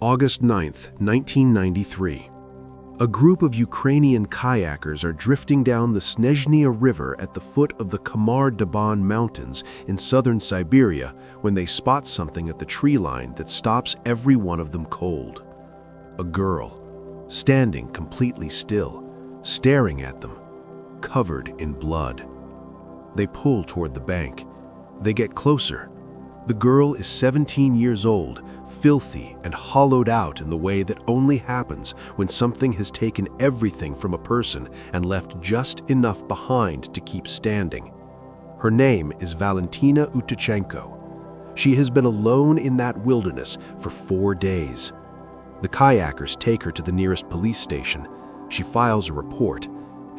August 9, 1993. A group of Ukrainian kayakers are drifting down the Snezhnya River at the foot of the Khamar-Daban Mountains in southern Siberia when they spot something at the tree line that stops every one of them cold. A girl, standing completely still, staring at them, covered in blood. They pull toward the bank. They get closer. The girl is 17 years old, filthy and hollowed out in the way that only happens when something has taken everything from a person and left just enough behind to keep standing. Her name is Valentina Utachenko. She has been alone in that wilderness for 4 days. The kayakers take her to the nearest police station. She files a report,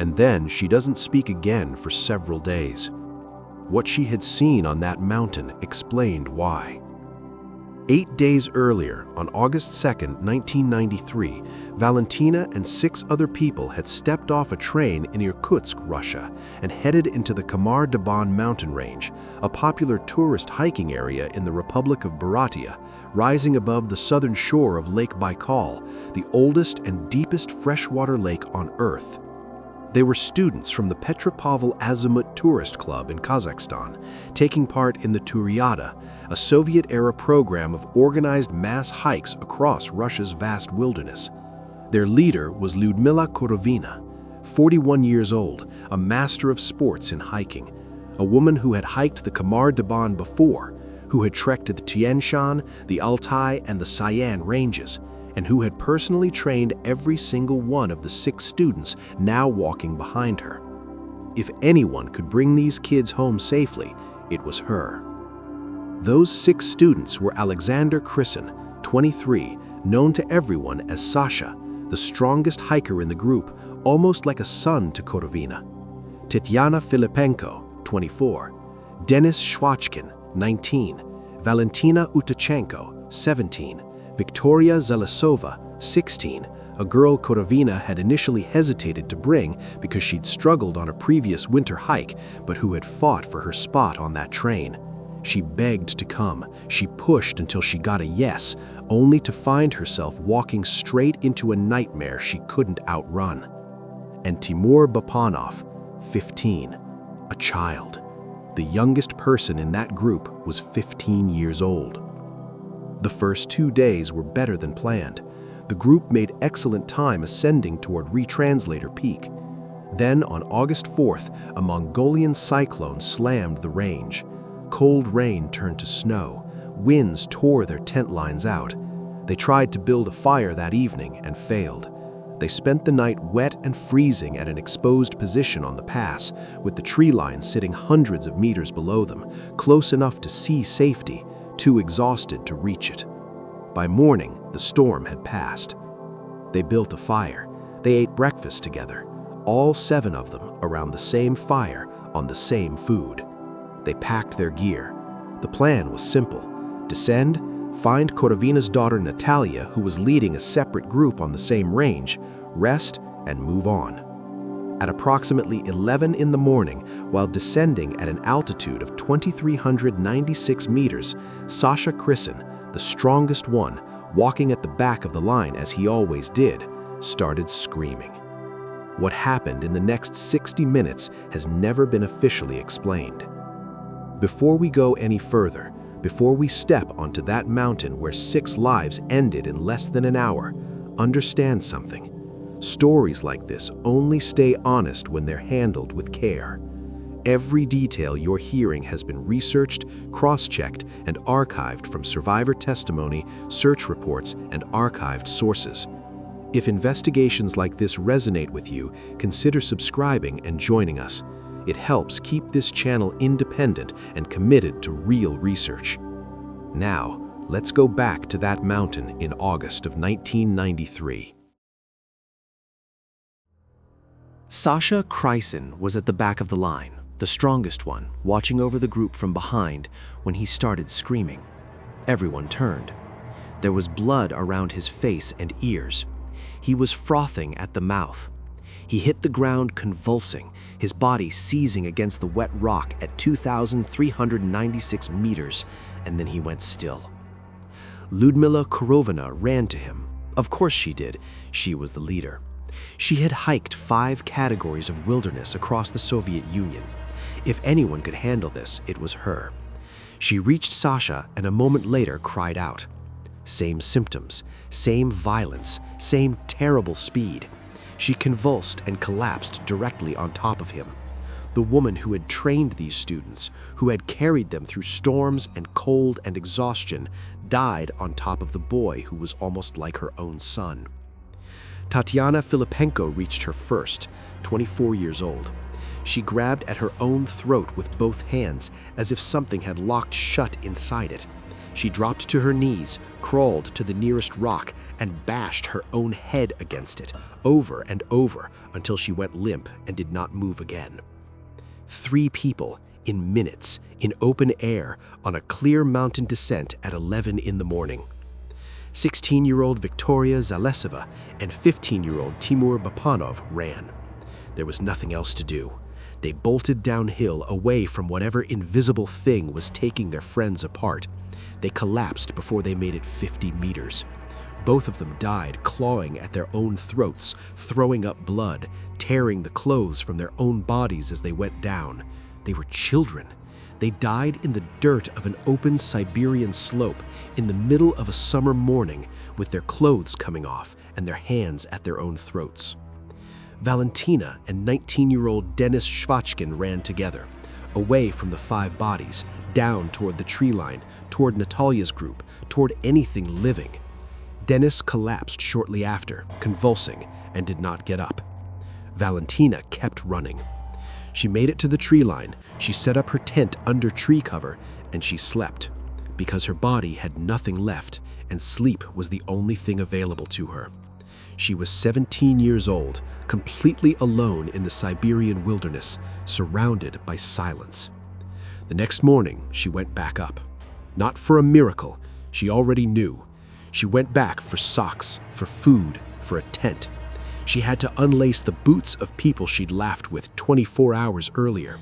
and then she doesn't speak again for several days. What she had seen on that mountain explained why. 8 days earlier, on August 2, 1993, Valentina and 6 other people had stepped off a train in Irkutsk, Russia, and headed into the Khamar-Daban mountain range, a popular tourist hiking area in the Republic of Buryatia, rising above the southern shore of Lake Baikal, the oldest and deepest freshwater lake on Earth. They were students from the Petropavl Azimut Tourist Club in Kazakhstan, taking part in the Turyada, a Soviet-era program of organized mass hikes across Russia's vast wilderness. Their leader was Lyudmila Korovina, 41 years old, a master of sports in hiking, a woman who had hiked the Khamar-Daban before, who had trekked to the Tian Shan, the Altai, and the Sayan ranges, and who had personally trained every single one of the 6 students now walking behind her. If anyone could bring these kids home safely, it was her. Those 6 students were Alexander Krysin, 23, known to everyone as Sasha, the strongest hiker in the group, almost like a son to Korovina; Tetyana Filipenko, 24, Denis Shwachkin, 19, Valentina Utachenko, 17, Victoria Zelisova, 16, a girl Korovina had initially hesitated to bring because she'd struggled on a previous winter hike, but who had fought for her spot on that train. She begged to come. She pushed until she got a yes, only to find herself walking straight into a nightmare she couldn't outrun. And Timur Bapanov, 15, a child. The youngest person in that group was 15 years old. The first 2 days were better than planned. The group made excellent time ascending toward Retranslator Peak. Then, on August 4th, a Mongolian cyclone slammed the range. Cold rain turned to snow. Winds tore their tent lines out. They tried to build a fire that evening and failed. They spent the night wet and freezing at an exposed position on the pass, with the tree line sitting hundreds of meters below them, close enough to see safety, too exhausted to reach it. By morning, the storm had passed. They built a fire. They ate breakfast together, all 7 of them around the same fire on the same food. They packed their gear. The plan was simple: descend, find Korovina's daughter Natalia, who was leading a separate group on the same range, rest, and move on. At approximately 11 in the morning, while descending at an altitude of 2,396 meters, Sasha Krysin, the strongest one, walking at the back of the line as he always did, started screaming. What happened in the next 60 minutes has never been officially explained. Before we go any further, before we step onto that mountain where 6 lives ended in less than an hour, understand something. Stories like this only stay honest when they're handled with care. Every detail you're hearing has been researched, cross-checked, and archived from survivor testimony, search reports, and archived sources. If investigations like this resonate with you, consider subscribing and joining us. It helps keep this channel independent and committed to real research. Now, let's go back to that mountain in August of 1993. Sasha Krysin was at the back of the line, the strongest one, watching over the group from behind when he started screaming. Everyone turned. There was blood around his face and ears. He was frothing at the mouth. He hit the ground convulsing, his body seizing against the wet rock at 2,396 meters, and then he went still. Lyudmila Korovina ran to him. Of course she did. She was the leader. She had hiked 5 categories of wilderness across the Soviet Union. If anyone could handle this, it was her. She reached Sasha and a moment later cried out. Same symptoms, same violence, same terrible speed. She convulsed and collapsed directly on top of him. The woman who had trained these students, who had carried them through storms and cold and exhaustion, died on top of the boy who was almost like her own son. Tatiana Filipenko reached her first, 24 years old. She grabbed at her own throat with both hands as if something had locked shut inside it. She dropped to her knees, crawled to the nearest rock, and bashed her own head against it, over and over, until she went limp and did not move again. 3 people, in minutes, in open air, on a clear mountain descent at 11 in the morning. 16-year-old Victoria Zalesova and 15-year-old Timur Bapanov ran. There was nothing else to do. They bolted downhill away from whatever invisible thing was taking their friends apart. They collapsed before they made it 50 meters. Both of them died clawing at their own throats, throwing up blood, tearing the clothes from their own bodies as they went down. They were children. They died in the dirt of an open Siberian slope in the middle of a summer morning with their clothes coming off and their hands at their own throats. Valentina and 19-year-old Denis Shvachkin ran together, away from the 5 bodies, down toward the tree line, toward Natalia's group, toward anything living. Denis collapsed shortly after, convulsing, and did not get up. Valentina kept running. She made it to the tree line, she set up her tent under tree cover, and she slept, because her body had nothing left, and sleep was the only thing available to her. She was 17 years old, completely alone in the Siberian wilderness, surrounded by silence. The next morning, she went back up. Not for a miracle, she already knew. She went back for socks, for food, for a tent. She had to unlace the boots of people she'd laughed with 24 hours earlier.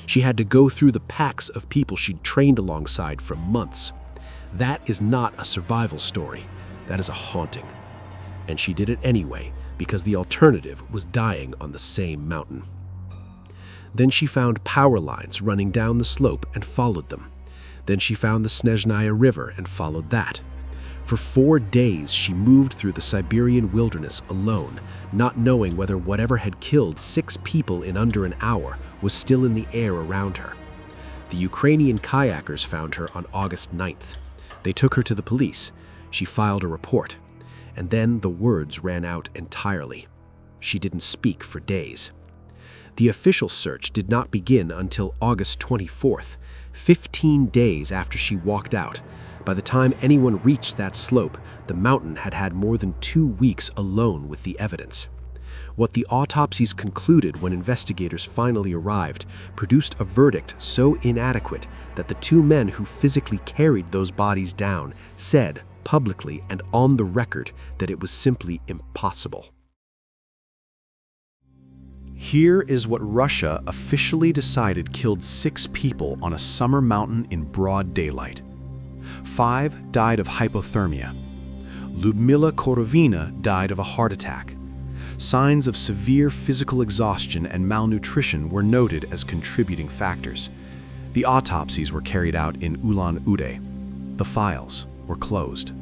She had to go through the packs of people she'd trained alongside for months. That is not a survival story. That is a haunting. And she did it anyway, because the alternative was dying on the same mountain. Then she found power lines running down the slope and followed them. Then she found the Snezhnaya River and followed that. For 4 days, she moved through the Siberian wilderness alone, not knowing whether whatever had killed 6 people in under an hour was still in the air around her. The Ukrainian kayakers found her on August 9th. They took her to the police. She filed a report. And then the words ran out entirely. She didn't speak for days. The official search did not begin until August 24th, 15 days after she walked out. By the time anyone reached that slope, the mountain had had more than 2 weeks alone with the evidence. What the autopsies concluded when investigators finally arrived produced a verdict so inadequate that the 2 men who physically carried those bodies down said, publicly and on the record, that it was simply impossible. Here is what Russia officially decided killed 6 people on a summer mountain in broad daylight. 5 died of hypothermia. Lyudmila Korovina died of a heart attack. Signs of severe physical exhaustion and malnutrition were noted as contributing factors. The autopsies were carried out in Ulan-Ude. The files were closed.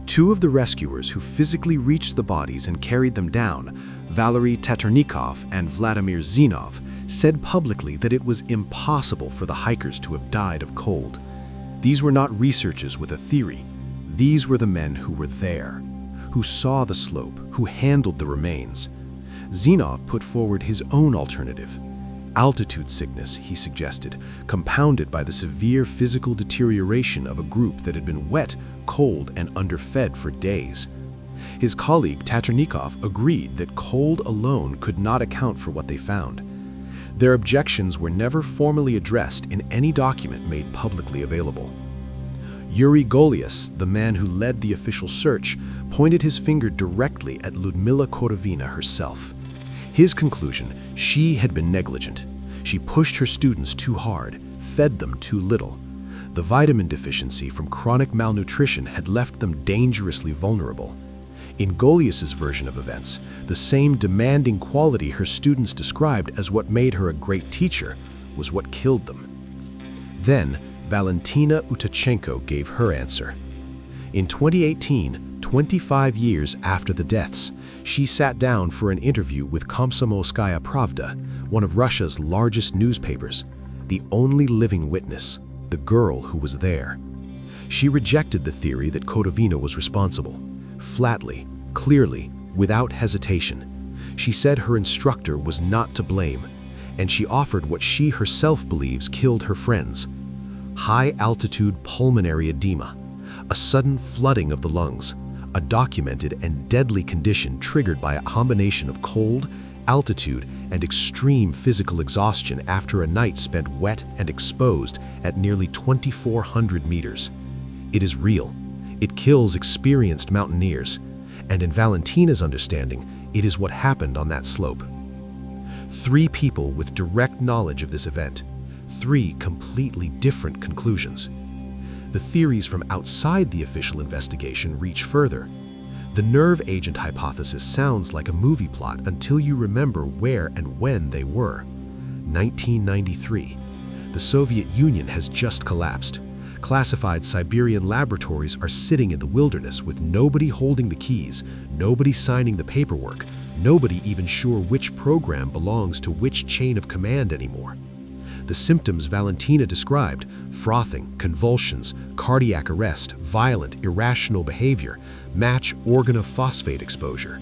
2 of the rescuers who physically reached the bodies and carried them down, Valery Tatarnikov and Vladimir Zinov, said publicly that it was impossible for the hikers to have died of cold. These were not researchers with a theory. These were the men who were there, who saw the slope, who handled the remains. Zinov put forward his own alternative. Altitude sickness, he suggested, compounded by the severe physical deterioration of a group that had been wet, cold, and underfed for days. His colleague Tatarnikov agreed that cold alone could not account for what they found. Their objections were never formally addressed in any document made publicly available. Yuri Golias, the man who led the official search, pointed his finger directly at Lyudmila Korovina herself. His conclusion: she had been negligent. She pushed her students too hard, fed them too little. The vitamin deficiency from chronic malnutrition had left them dangerously vulnerable. In Golias's version of events, the same demanding quality her students described as what made her a great teacher was what killed them. Then, Valentina Utachenko gave her answer. In 2018, 25 years after the deaths, she sat down for an interview with Komsomolskaya Pravda, one of Russia's largest newspapers, the only living witness, the girl who was there. She rejected the theory that Kotovina was responsible. Flatly, clearly, without hesitation. She said her instructor was not to blame, and she offered what she herself believes killed her friends: high-altitude pulmonary edema, a sudden flooding of the lungs, a documented and deadly condition triggered by a combination of cold, altitude, and extreme physical exhaustion after a night spent wet and exposed at nearly 2,400 meters. It is real. It kills experienced mountaineers, and in Valentina's understanding, it is what happened on that slope. 3 people with direct knowledge of this event, 3 completely different conclusions. The theories from outside the official investigation reach further. The nerve agent hypothesis sounds like a movie plot until you remember where and when they were. 1993. The Soviet Union has just collapsed. Classified Siberian laboratories are sitting in the wilderness with nobody holding the keys, nobody signing the paperwork, nobody even sure which program belongs to which chain of command anymore. The symptoms Valentina described, frothing, convulsions, cardiac arrest, violent, irrational behavior, match organophosphate exposure.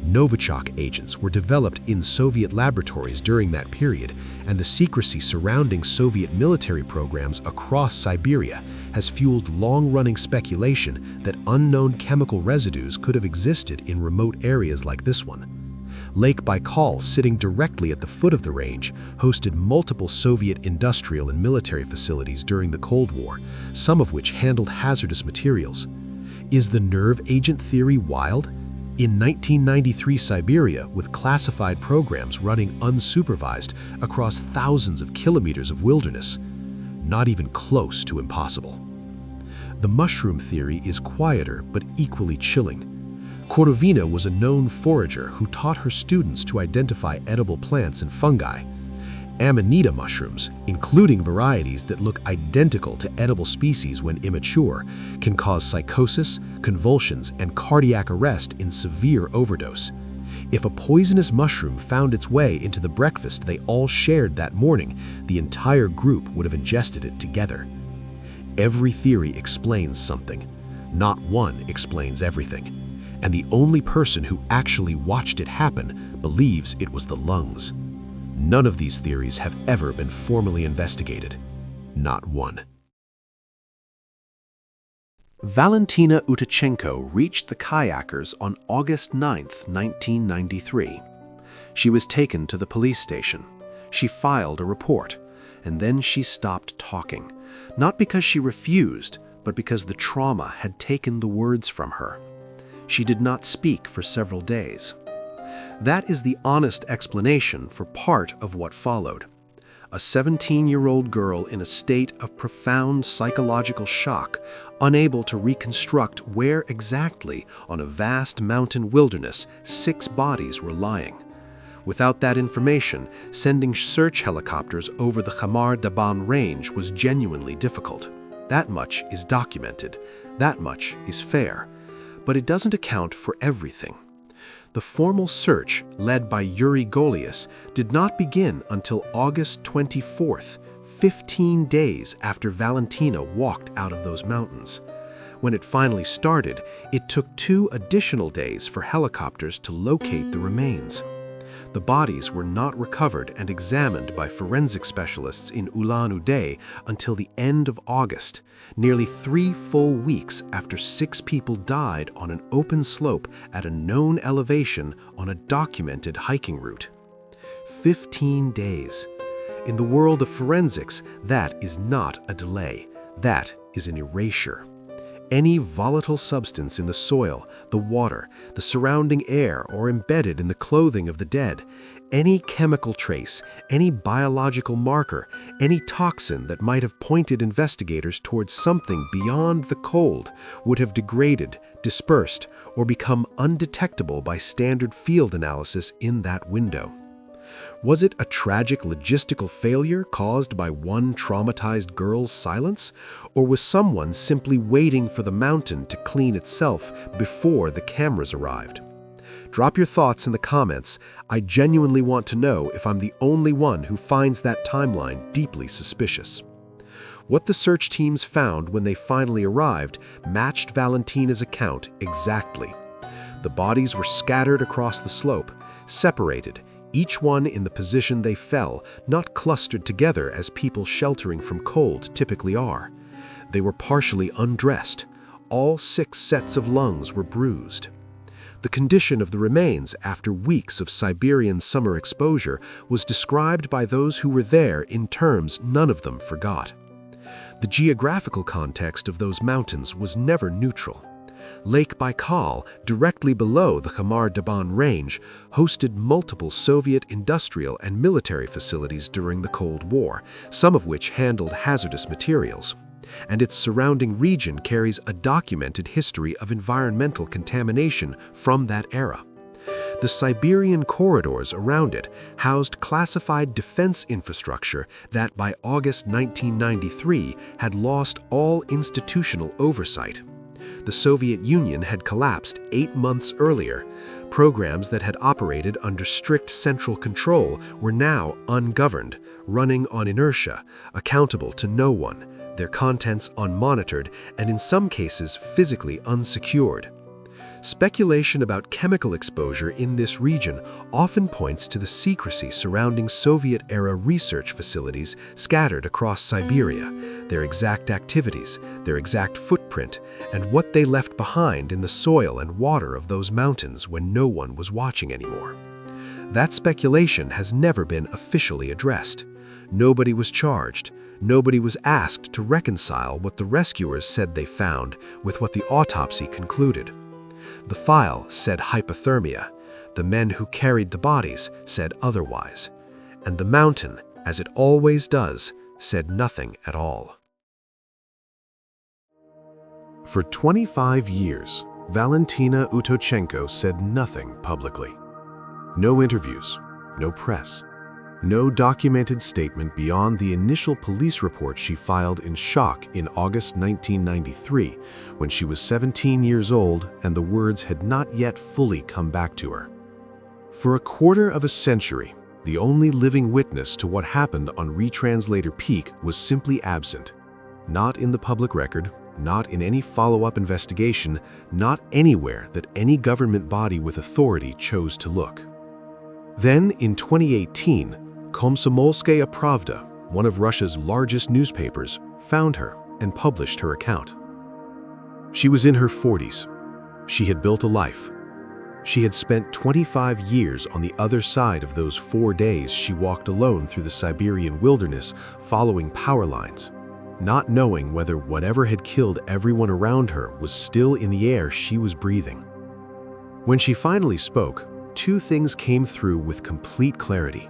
Novichok agents were developed in Soviet laboratories during that period, and the secrecy surrounding Soviet military programs across Siberia has fueled long-running speculation that unknown chemical residues could have existed in remote areas like this one. Lake Baikal, sitting directly at the foot of the range, hosted multiple Soviet industrial and military facilities during the Cold War, some of which handled hazardous materials. Is the nerve agent theory wild? In 1993 Siberia, with classified programs running unsupervised across thousands of kilometers of wilderness, not even close to impossible. The mushroom theory is quieter but equally chilling. Kotovina was a known forager who taught her students to identify edible plants and fungi. Amanita mushrooms, including varieties that look identical to edible species when immature, can cause psychosis, convulsions, and cardiac arrest in severe overdose. If a poisonous mushroom found its way into the breakfast they all shared that morning, the entire group would have ingested it together. Every theory explains something. Not one explains everything. And the only person who actually watched it happen believes it was the lungs. None of these theories have ever been formally investigated. Not one. Valentina Utachenko reached the kayakers on August 9, 1993. She was taken to the police station. She filed a report, and then she stopped talking, not because she refused, but because the trauma had taken the words from her. She did not speak for several days. That is the honest explanation for part of what followed. A 17-year-old girl in a state of profound psychological shock, unable to reconstruct where exactly on a vast mountain wilderness 6 bodies were lying. Without that information, sending search helicopters over the Khamar-Daban range was genuinely difficult. That much is documented. That much is fair. But it doesn't account for everything. The formal search, led by Yuri Golias, did not begin until August 24th, 15 days after Valentina walked out of those mountains. When it finally started, it took 2 additional days for helicopters to locate the remains. The bodies were not recovered and examined by forensic specialists in Ulan-Ude until the end of August, nearly 3 full weeks after 6 people died on an open slope at a known elevation on a documented hiking route. 15 days. In the world of forensics, that is not a delay. That is an erasure. Any volatile substance in the soil, the water, the surrounding air, or embedded in the clothing of the dead, any chemical trace, any biological marker, any toxin that might have pointed investigators towards something beyond the cold would have degraded, dispersed, or become undetectable by standard field analysis in that window. Was it a tragic logistical failure caused by one traumatized girl's silence, or was someone simply waiting for the mountain to clean itself before the cameras arrived? Drop your thoughts in the comments. I genuinely want to know if I'm the only one who finds that timeline deeply suspicious. What the search teams found when they finally arrived matched Valentina's account exactly. The bodies were scattered across the slope, separated, each one in the position they fell, not clustered together as people sheltering from cold typically are. They were partially undressed. All 6 sets of lungs were bruised. The condition of the remains after weeks of Siberian summer exposure was described by those who were there in terms none of them forgot. The geographical context of those mountains was never neutral. Lake Baikal, directly below the Khamar-Daban range, hosted multiple Soviet industrial and military facilities during the Cold War, some of which handled hazardous materials. And its surrounding region carries a documented history of environmental contamination from that era. The Siberian corridors around it housed classified defense infrastructure that by August 1993 had lost all institutional oversight. The Soviet Union had collapsed 8 months earlier. Programs that had operated under strict central control were now ungoverned, running on inertia, accountable to no one, their contents unmonitored, and in some cases physically unsecured. Speculation about chemical exposure in this region often points to the secrecy surrounding Soviet-era research facilities scattered across Siberia, their exact activities, their exact footprint, and what they left behind in the soil and water of those mountains when no one was watching anymore. That speculation has never been officially addressed. Nobody was charged. Nobody was asked to reconcile what the rescuers said they found with what the autopsy concluded. The file said hypothermia. The men who carried the bodies said otherwise. And the mountain, as it always does, said nothing at all. For 25 years, Valentina Utochenko said nothing publicly. No interviews, no press, no documented statement beyond the initial police report she filed in shock in August 1993, when she was 17 years old and the words had not yet fully come back to her. For a quarter of a century, the only living witness to what happened on Retranslator Peak was simply absent. Not in the public record, not in any follow-up investigation, not anywhere that any government body with authority chose to look. Then, in 2018, Komsomolskaya Pravda, one of Russia's largest newspapers, found her and published her account. She was in her 40s. She had built a life. She had spent 25 years on the other side of those 4 days she walked alone through the Siberian wilderness following power lines, not knowing whether whatever had killed everyone around her was still in the air she was breathing. When she finally spoke, 2 things came through with complete clarity.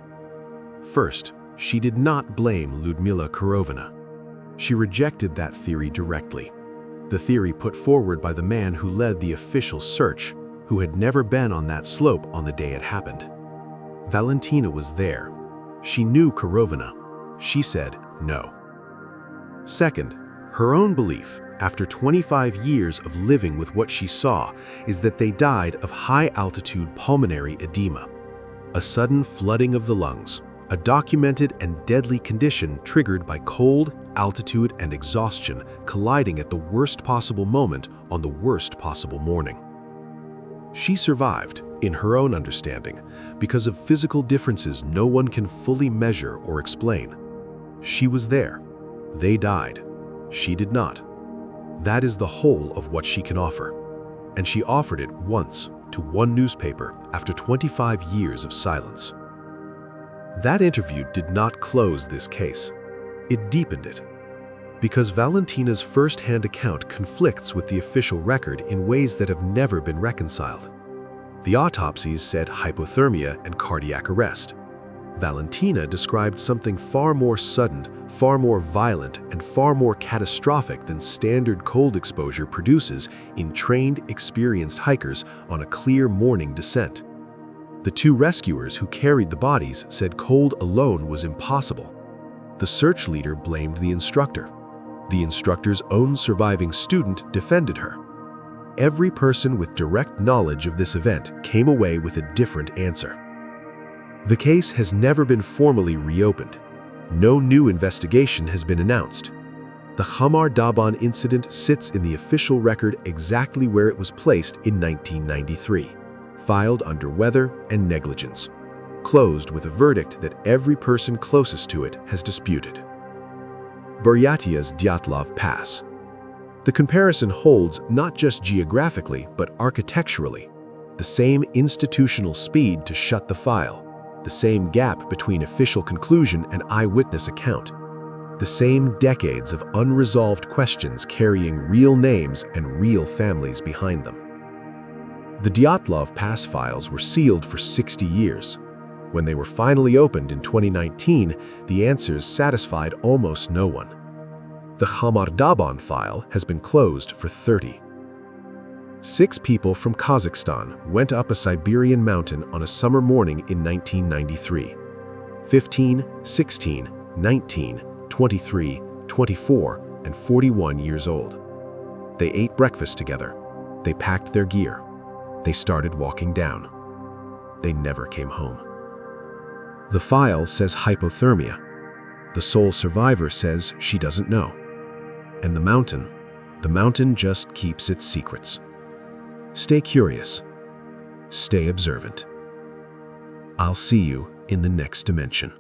First, she did not blame Lyudmila Kurovina. She rejected that theory directly, the theory put forward by the man who led the official search, who had never been on that slope on the day it happened. Valentina was there. She knew Kurovina. She said no. Second, her own belief, after 25 years of living with what she saw, is that they died of high-altitude pulmonary edema, a sudden flooding of the lungs, a documented and deadly condition triggered by cold, altitude, and exhaustion colliding at the worst possible moment on the worst possible morning. She survived, in her own understanding, because of physical differences no one can fully measure or explain. She was there. They died. She did not. That is the whole of what she can offer. And she offered it once to one newspaper after 25 years of silence. That interview did not close this case. It deepened it. Because Valentina's first-hand account conflicts with the official record in ways that have never been reconciled. The autopsies said hypothermia and cardiac arrest. Valentina described something far more sudden, far more violent, and far more catastrophic than standard cold exposure produces in trained, experienced hikers on a clear morning descent. The two rescuers who carried the bodies said cold alone was impossible. The search leader blamed the instructor. The instructor's own surviving student defended her. Every person with direct knowledge of this event came away with a different answer. The case has never been formally reopened. No new investigation has been announced. The Khamar-Daban Incident sits in the official record exactly where it was placed in 1993, filed under weather and negligence, closed with a verdict that every person closest to it has disputed. Buryatia's Dyatlov Pass. The comparison holds not just geographically but architecturally. The same institutional speed to shut the file, the same gap between official conclusion and eyewitness account, the same decades of unresolved questions carrying real names and real families behind them. The Dyatlov Pass files were sealed for 60 years. When they were finally opened in 2019, the answers satisfied almost no one. The Khamar-Daban file has been closed for 30. 6 people from Kazakhstan went up a Siberian mountain on a summer morning in 1993. 15, 16, 19, 23, 24, and 41 years old. They ate breakfast together. They packed their gear. They started walking down. They never came home. The file says hypothermia. The sole survivor says she doesn't know. And the mountain just keeps its secrets. Stay curious. Stay observant. I'll see you in the next dimension.